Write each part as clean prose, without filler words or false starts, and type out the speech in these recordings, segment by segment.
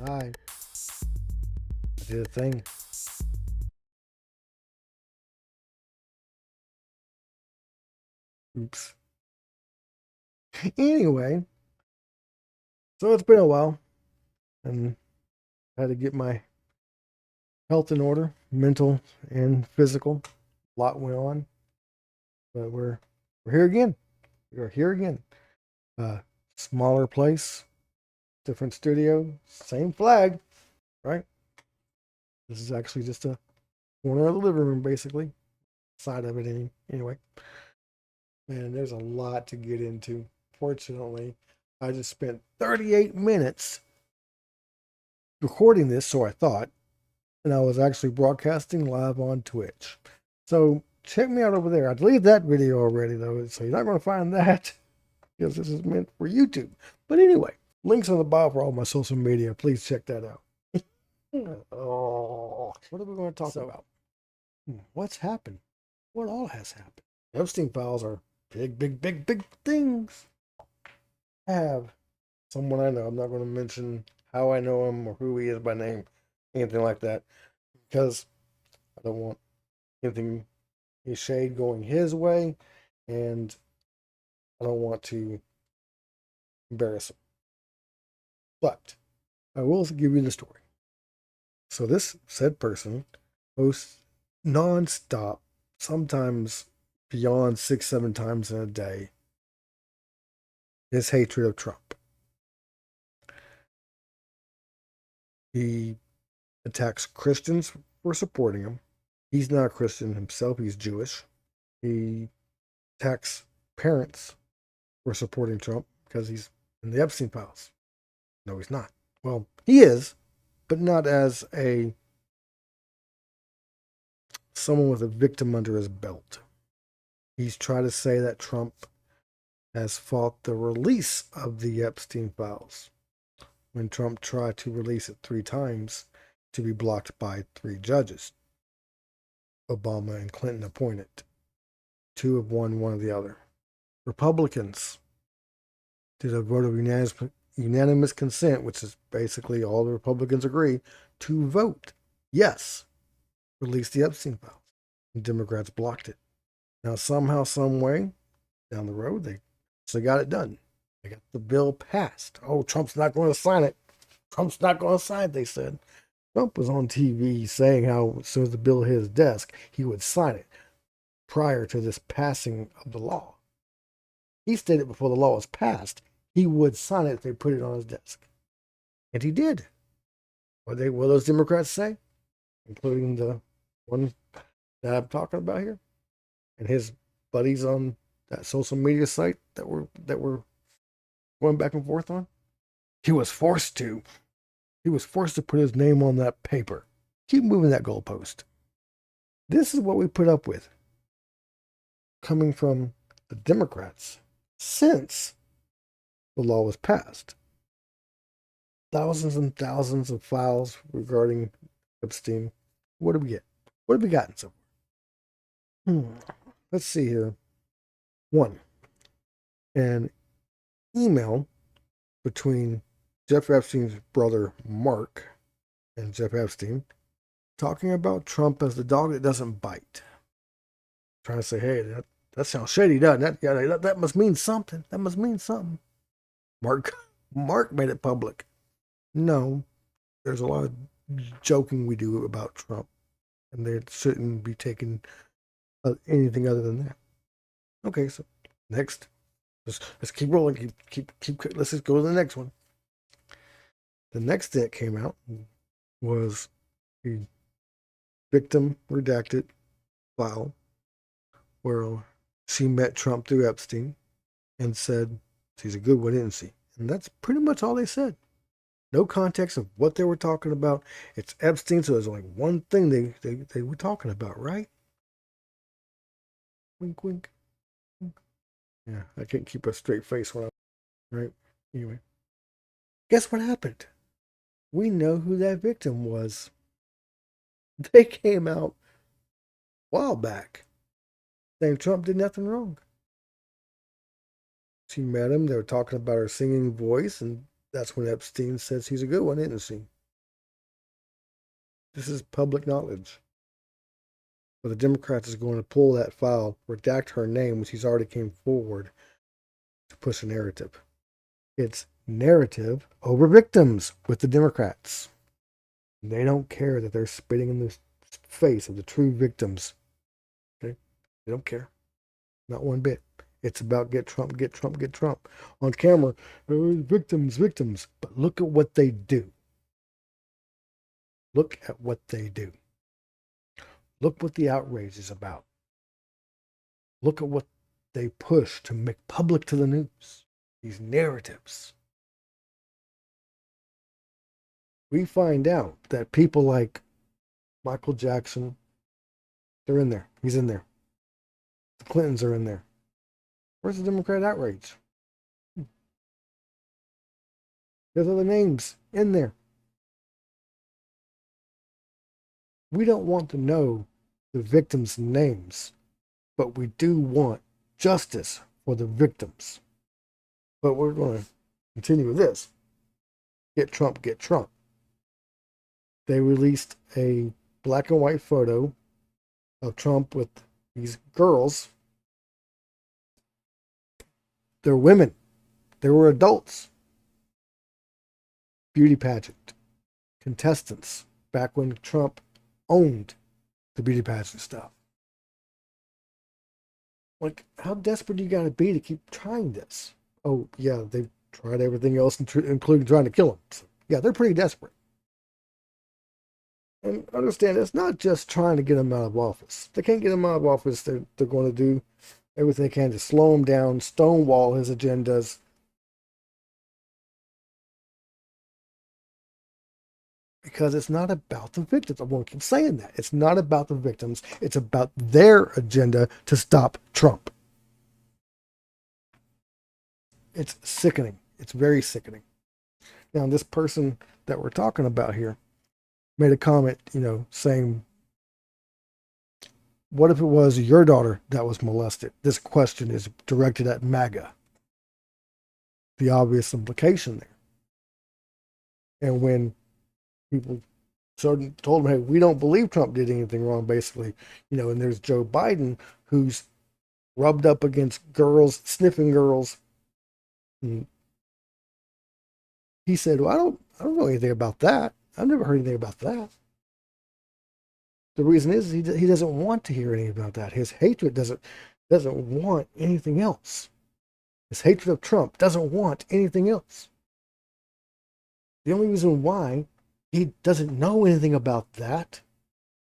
Hi. I did a thing. Oops. Anyway, so it's been a while and I had to get my health in order, mental and physical. A lot went on, but we're here again. We're here again. Uh Smaller place, different studio, same flag, right? This is actually just a corner of the living room, basically. Side of it anyway. Man, there's a lot to get into. Fortunately, I just spent 38 minutes recording this, so I thought, and I was actually broadcasting live on Twitch. So check me out over there. I deleted that video already, though, so you're not going to find that because this is meant for YouTube. But anyway, links on the bottom for all my social media. Please check that out. Oh, what are we going to talk about? What's happened? What all has happened? Epstein files are big things. I have someone I know. I'm not going to mention how I know him or who he is by name, anything like that, because I don't want anything, his shade going his way, and I don't want to embarrass him. But I will give you the story. So this said person posts nonstop, sometimes beyond 6, 7 times in a day, his hatred of Trump. He attacks Christians for supporting him. He's not a Christian himself, he's Jewish. He attacks parents for supporting Trump because he's in the Epstein files. No, he's not. Well, he is, but not as a someone with a victim under his belt. He's trying to say that Trump has fought the release of the Epstein files when Trump tried to release it 3 times to be blocked by 3 judges. Obama and Clinton appointed. 2 of one of the other. Republicans did a vote of unanimous consent, which is basically all the Republicans agree, to vote yes, release the Epstein files. And Democrats blocked it. Now, somehow, some way, down the road, they got it done. They got the bill passed. Oh, Trump's not going to sign it. Trump's not going to sign it, they said. Trump was on TV saying how as soon as the bill hit his desk, he would sign it prior to this passing of the law. He stated before the law was passed, he would sign it if they put it on his desk. And he did. What those Democrats say, including the one that I'm talking about here, and his buddies on that social media site that were going back and forth on. He was forced to. He was forced to put his name on that paper. Keep moving that goalpost. This is what we put up with coming from the Democrats since the law was passed. Thousands and thousands of files regarding Epstein. What do we get? What have we gotten so far? Let's see here. One, an email between Jeff Epstein's brother Mark and Jeff Epstein talking about Trump as the dog that doesn't bite. Trying to say, hey, that sounds shady, doesn't it? Yeah, that must mean something. That must mean something. Mark made it public. No, there's a lot of joking we do about Trump, and they shouldn't be taken anything other than that. Okay, so next, let's keep rolling. Keep. Let's just go to the next one. The next that came out was the victim redacted file where she met Trump through Epstein and said she's a good one, isn't she? And that's pretty much all they said. No context of what they were talking about. It's Epstein, so there's only one thing they were talking about, right? Wink, wink. Yeah, I can't keep a straight face when I'm right. Anyway, guess what happened? We know who that victim was. They came out a while back saying Trump did nothing wrong. She met him. They were talking about her singing voice, and That's when Epstein says he's a good one, isn't he? This is public knowledge. But the Democrats is going to pull that file, redact her name, which he's already came forward to push a narrative. It's narrative over victims with the Democrats. They don't care that they're spitting in the face of the true victims. Okay? They don't care. Not one bit. It's about get Trump, get Trump, get Trump. On camera, victims, victims. But look at what they do. Look at what they do. Look what the outrage is about. Look at what they push to make public to the news. These narratives. We find out that people like Michael Jackson, they're in there. He's in there. The Clintons are in there. Where's the Democrat outrage? There's other names in there. We don't want to know the victims' names, but we do want justice for the victims. But we're going to continue with this. Get Trump, get Trump. They released a black and white photo of Trump with these girls. They're women. They were adults. Beauty pageant contestants back when Trump owned the beauty pageant stuff. Like, how desperate do you got to be to keep trying this? Oh, yeah, they've tried everything else, including trying to kill him. So, yeah, they're pretty desperate. And understand, it's not just trying to get him out of office. If they can't get him out of office, they're going to do everything they can to slow him down, stonewall his agendas. Because it's not about the victims. I won't keep saying that. It's not about the victims. It's about their agenda to stop Trump. It's sickening. It's very sickening. Now, this person that we're talking about here made a comment, saying, what if it was your daughter that was molested? This question is directed at MAGA. The obvious implication there. And when people told him, hey, we don't believe Trump did anything wrong, basically, and there's Joe Biden who's rubbed up against girls, sniffing girls. And he said, well, I don't know anything about that. I've never heard anything about that. The reason is he doesn't want to hear anything about that. His hatred doesn't want anything else. His hatred of Trump doesn't want anything else. The only reason why he doesn't know anything about that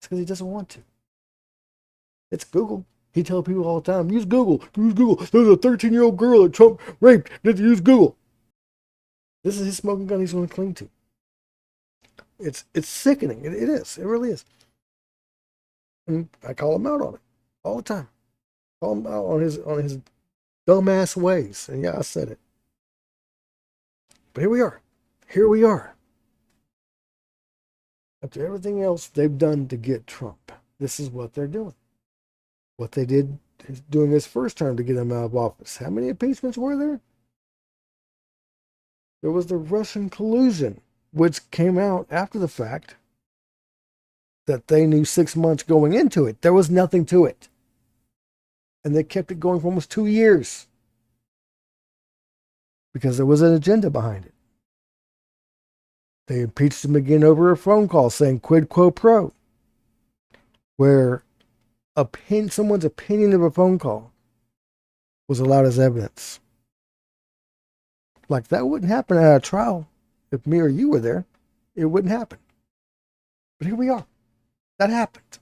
is because he doesn't want to. It's Google. He tells people all the time, use Google, use Google. There's a 13-year-old girl that Trump raped. Use Google. This is his smoking gun he's going to cling to. It's sickening. It is. It really is. And I call him out on it all the time. Call him out on his dumbass ways. And yeah, I said it. But here we are. Here we are. After everything else they've done to get Trump, this is what they're doing. What they did during his first term to get him out of office. How many impeachments were there? There was the Russian collusion, which came out after the fact that they knew 6 months going into it. There was nothing to it. And they kept it going for almost 2 years because there was an agenda behind it. They impeached him again over a phone call saying quid pro quo, where someone's opinion of a phone call was allowed as evidence. Like, that wouldn't happen at a trial if me or you were there. It wouldn't happen. But here we are. That happened.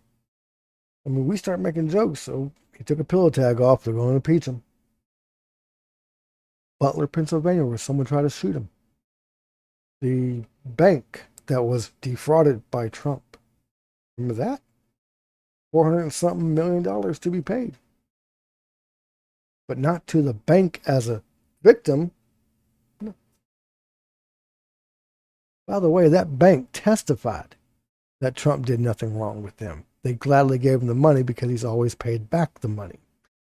I mean, we start making jokes, so he took a pillow tag off. They're going to impeach him. Butler, Pennsylvania, where someone tried to shoot him. The bank that was defrauded by Trump. Remember that? $400 and something million to be paid. But not to the bank as a victim. No. By the way, that bank testified that Trump did nothing wrong with them. They gladly gave him the money because he's always paid back the money.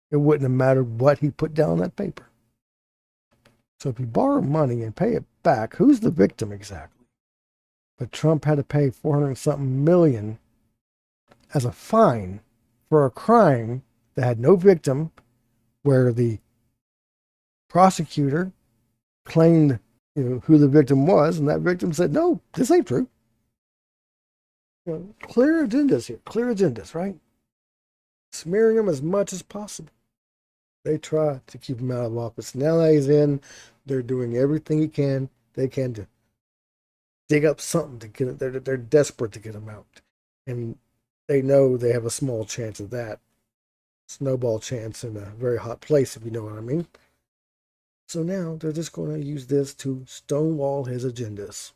It wouldn't have mattered what he put down on that paper. So if you borrow money and pay it back. Who's the victim exactly? But Trump had to pay 400 something million as a fine for a crime that had no victim, where the prosecutor claimed who the victim was, and that victim said, no, this ain't true. Clear agendas here, clear agendas, right? Smearing him as much as possible. They try to keep him out of office. Now that he's in, they're doing everything they can to dig up something to get it. They're desperate to get him out. And they know they have a small chance of that. Snowball chance in a very hot place, if you know what I mean. So now they're just going to use this to stonewall his agendas.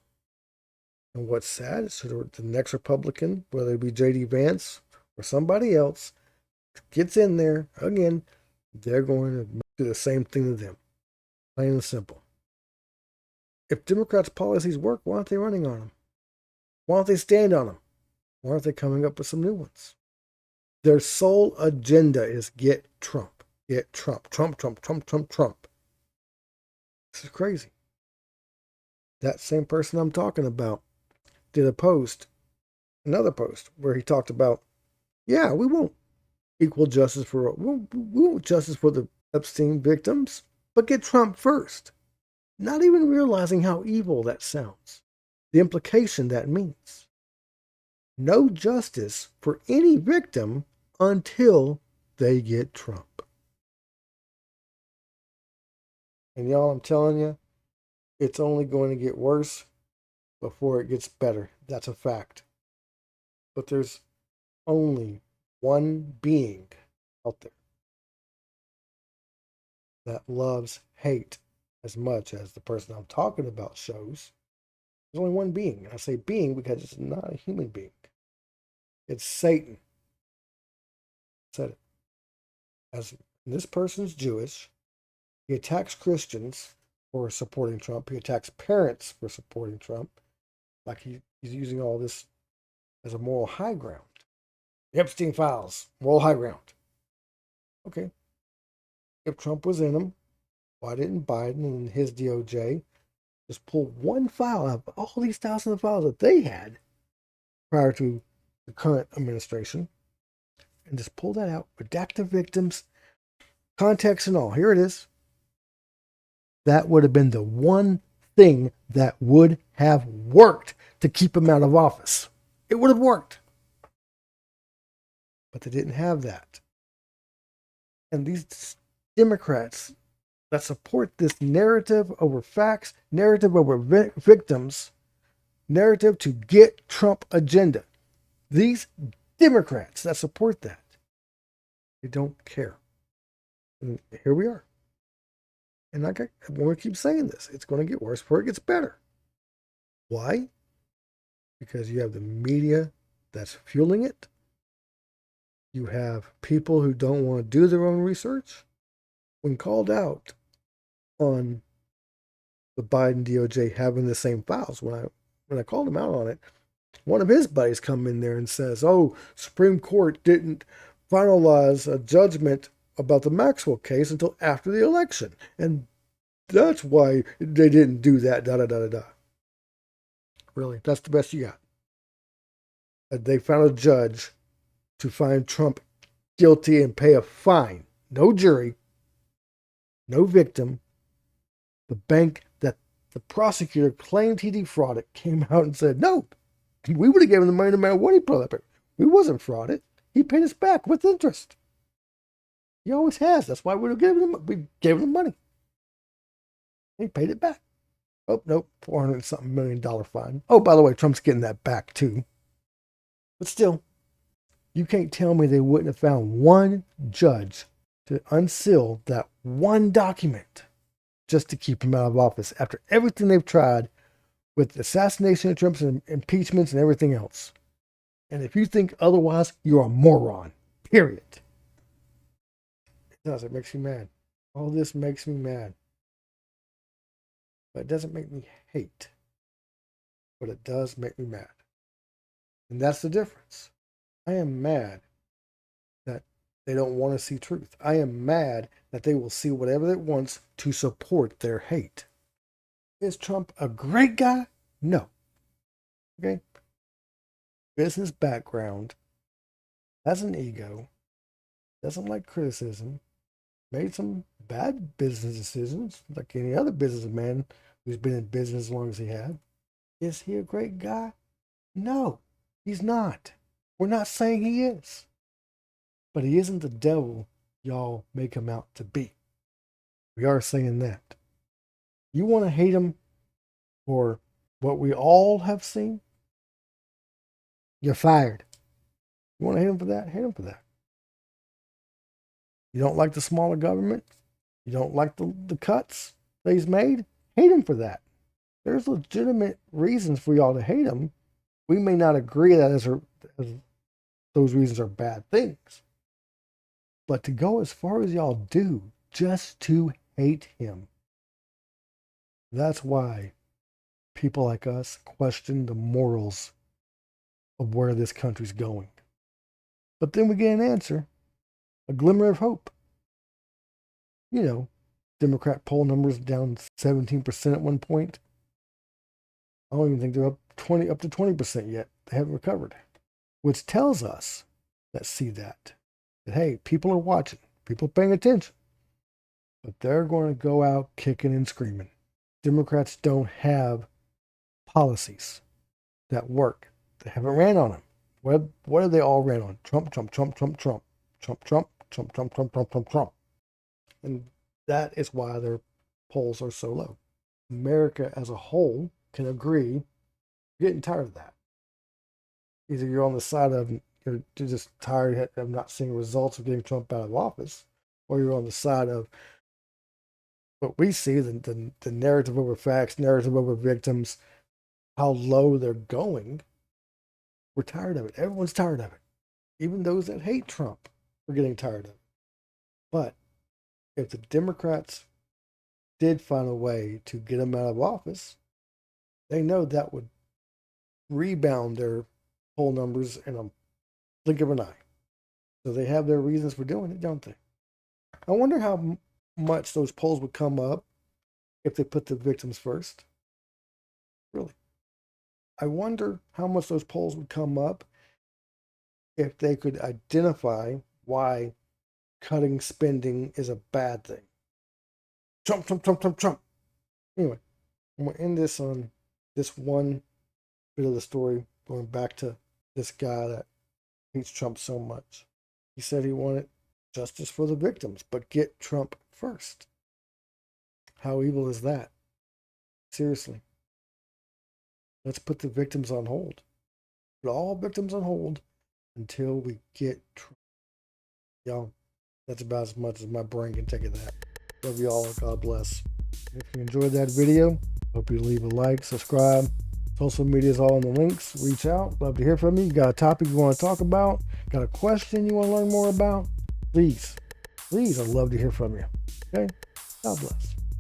And what's sad is the next Republican, whether it be J.D. Vance or somebody else, gets in there again, they're going to do the same thing to them. Plain and simple. If Democrats' policies work, why aren't they running on them? Why don't they stand on them? Why aren't they coming up with some new ones? Their sole agenda is get Trump. Get Trump. Trump, Trump, Trump, Trump, Trump. This is crazy. That same person I'm talking about did another post, where he talked about, yeah, we won't equal justice for, we won't justice for the Epstein victims, but get Trump first. Not even realizing how evil that sounds. The implication that means. No justice for any victim until they get Trump. And y'all, I'm telling you, it's only going to get worse before it gets better. That's a fact. But there's only one being out there that loves hate as much as the person I'm talking about shows. There's only one being. And I say being because it's not a human being. It's Satan. I said it. As this person's Jewish, he attacks Christians for supporting Trump. He attacks parents for supporting Trump. Like he's using all this as a moral high ground. The Epstein files, moral high ground. Okay. If Trump was in them, why didn't Biden and his DOJ just pull one file out of all these thousands of files that they had prior to the current administration and just pull that out, redact the victims, context and all? Here it is. That would have been the one thing that would have worked to keep him out of office. It would have worked. But they didn't have that. And these Democrats that support this narrative over facts, narrative over victims, narrative to get Trump agenda. These Democrats that support that, they don't care. And here we are. And I want to keep saying this. It's going to get worse before it gets better. Why? Because you have the media that's fueling it. You have people who don't want to do their own research. When called out on the Biden DOJ having the same files, when I called him out on it, one of his buddies come in there and says, oh, Supreme Court didn't finalize a judgment about the Maxwell case until after the election. And that's why they didn't do that, da-da-da-da-da. Really? That's the best you got? They found a judge to find Trump guilty and pay a fine. No jury, no victim. The bank that the prosecutor claimed he defrauded came out and said, no, we would have given him the money no matter what he put up. We wasn't frauded. He paid us back with interest. He always has. That's why we gave him the money. He paid it back. Oh, nope, $400-something million fine. Oh, by the way, Trump's getting that back too. But still, you can't tell me they wouldn't have found one judge to unseal that one document just to keep him out of office after everything they've tried with assassination attempts and impeachments and everything else. And if you think otherwise, you're a moron. Period. It does. It makes me mad. All this makes me mad. But it doesn't make me hate. But it does make me mad. And that's the difference. I am mad that they don't want to see truth. I am mad that they will see whatever it wants to support their hate. Is Trump a great guy? No. Okay. Business background, has an ego, doesn't like criticism, made some bad business decisions like any other businessman who's been in business as long as he had. Is he a great guy? No, he's not. We're not saying he is. But he isn't the devil y'all make him out to be. We are saying that. You want to hate him for what we all have seen? You're fired. You want to hate him for that? Hate him for that. You don't like the smaller government? You don't like the cuts that he's made? Hate him for that. There's legitimate reasons for y'all to hate him. We may not agree that as those reasons are bad things. But to go as far as y'all do just to hate him, that's why people like us question the morals of where this country's going. But then we get an answer, a glimmer of hope. You know, Democrat poll numbers down 17% at one point. I don't even think they're up to 20% yet. They haven't recovered, which tells us that hey, people are watching, people are paying attention, but they're going to go out kicking and screaming. Democrats don't have policies that work. They haven't ran on them. What have they all ran on? Trump, Trump, Trump, Trump, Trump, Trump, Trump, Trump, Trump, Trump, Trump, Trump, Trump. And that is why their polls are so low. America as a whole can agree, you're getting tired of that. Either you're on the side of, you're just tired of not seeing results of getting Trump out of office, or you're on the side of what we see, the narrative over facts, narrative over victims, how low they're going. We're tired of it. Everyone's tired of it. Even those that hate Trump are getting tired of it. But if the Democrats did find a way to get him out of office, they know that would rebound their poll numbers in a blink of an eye. So they have their reasons for doing it, don't they? I wonder how much those polls would come up if they put the victims first. Really. I wonder how much those polls would come up if they could identify why cutting spending is a bad thing. Trump, Trump, Trump, Trump, Trump. Anyway, I'm going to end this on this one bit of the story, going back to this guy that hates Trump so much. He said he wanted justice for the victims, but get Trump first. How evil is that? Seriously. Let's put the victims on hold. Put all victims on hold until we get Trump. Y'all, that's about as much as my brain can take of that. Love you all. God bless. If you enjoyed that video, hope you leave a like, subscribe. Social media is all in the links. Reach out. Love to hear from you. You got a topic you want to talk about? Got a question you want to learn more about? Please, I'd love to hear from you. Okay? God bless.